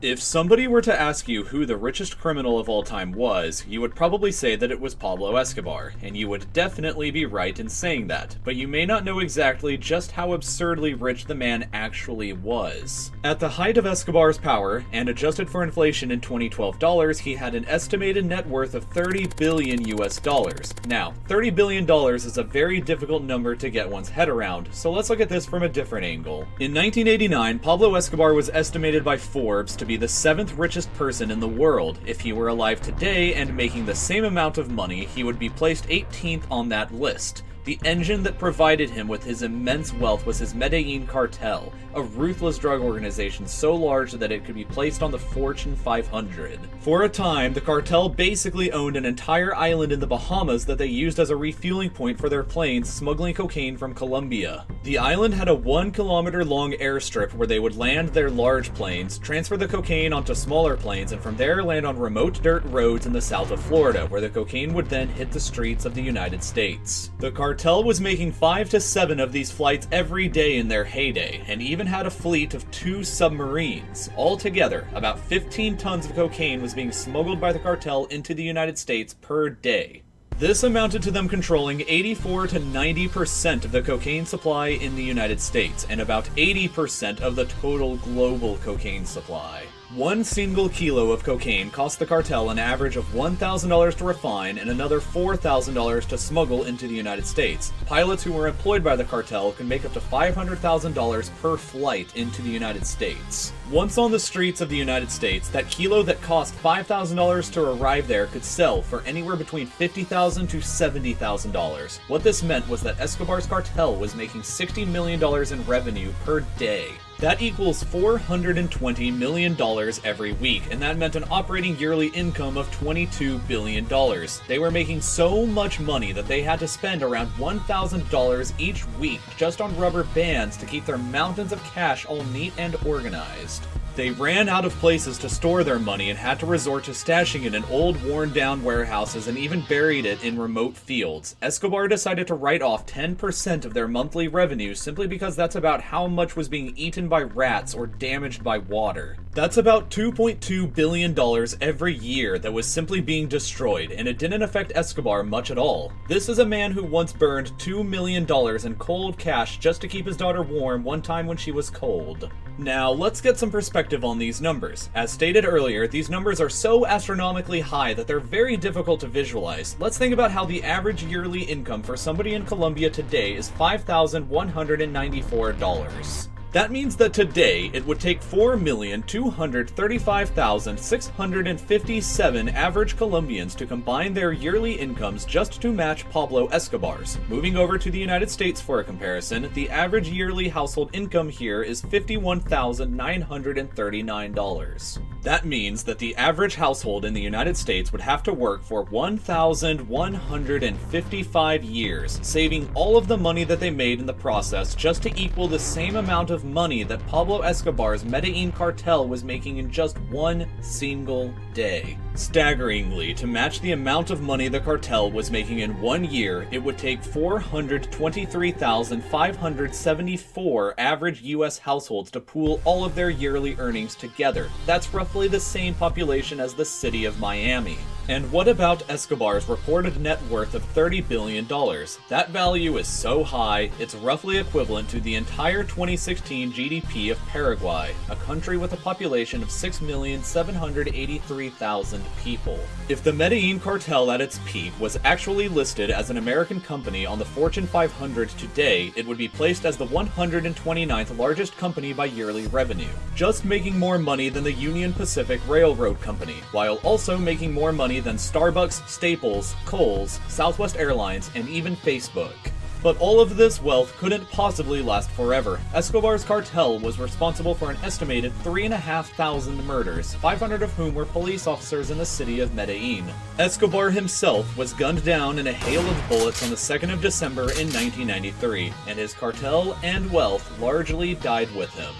If somebody were to ask you who the richest criminal of all time was, you would probably say that it was Pablo Escobar, and you would definitely be right in saying that, but you may not know exactly just how absurdly rich the man actually was. At the height of Escobar's power, and adjusted for inflation in 2012 dollars, he had an estimated net worth of 30 billion US dollars. Now, $30 billion is a very difficult number to get one's head around, so let's look at this from a different angle. In 1989, Pablo Escobar was estimated by Forbes to be the 7th richest person in the world. If he were alive today and making the same amount of money, he would be placed 18th on that list. The engine that provided him with his immense wealth was his Medellin cartel, a ruthless drug organization so large that it could be placed on the Fortune 500. For a time, the cartel basically owned an entire island in the Bahamas that they used as a refueling point for their planes smuggling cocaine from Colombia. The island had a 1-kilometer-long airstrip where they would land their large planes, transfer the cocaine onto smaller planes, and from there land on remote dirt roads in the south of Florida, where the cocaine would then hit the streets of the United States. The cartel was making 5 to 7 of these flights every day in their heyday, and even had a fleet of 2 submarines. Altogether, about 15 tons of cocaine was being smuggled by the cartel into the United States per day. This amounted to them controlling 84 to 90% of the cocaine supply in the United States, and about 80% of the total global cocaine supply. 1 single kilo of cocaine cost the cartel an average of $1,000 to refine and another $4,000 to smuggle into the United States. Pilots who were employed by the cartel could make up to $500,000 per flight into the United States. Once on the streets of the United States, that kilo that cost $5,000 to arrive there could sell for anywhere between $50,000 to $70,000. What this meant was that Escobar's cartel was making $60 million in revenue per day. That equals $420 million every week, and that meant an operating yearly income of $22 billion. They were making so much money that they had to spend around $1,000 each week just on rubber bands to keep their mountains of cash all neat and organized. They ran out of places to store their money and had to resort to stashing it in old, worn-down warehouses and even buried it in remote fields. Escobar decided to write off 10% of their monthly revenue simply because that's about how much was being eaten by rats or damaged by water. That's about $2.2 billion every year that was simply being destroyed, and it didn't affect Escobar much at all. This is a man who once burned $2 million in cold cash just to keep his daughter warm one time when she was cold. Now, let's get some perspective on these numbers. As stated earlier, these numbers are so astronomically high that they're very difficult to visualize. Let's think about how the average yearly income for somebody in Colombia today is $5,194. That means that today, it would take 4,235,657 average Colombians to combine their yearly incomes just to match Pablo Escobar's. Moving over to the United States for a comparison, the average yearly household income here is $51,939. That means that the average household in the United States would have to work for 1,155 years, saving all of the money that they made in the process just to equal the same amount of money that Pablo Escobar's Medellin cartel was making in just one single day. Staggeringly, to match the amount of money the cartel was making in 1 year, it would take 423,574 average US households to pool all of their yearly earnings together. That's roughly the same population as the city of Miami. And what about Escobar's reported net worth of $30 billion? That value is so high, it's roughly equivalent to the entire 2016 GDP of Paraguay, a country with a population of 6,783,000 people. If the Medellin cartel at its peak was actually listed as an American company on the Fortune 500 today, it would be placed as the 129th largest company by yearly revenue, just making more money than the Union Pacific Railroad Company, while also making more money than Starbucks, Staples, Kohl's, Southwest Airlines, and even Facebook. But all of this wealth couldn't possibly last forever. Escobar's cartel was responsible for an estimated 3,500 murders, 500 of whom were police officers in the city of Medellin. Escobar himself was gunned down in a hail of bullets on the 2nd of December in 1993, and his cartel and wealth largely died with him.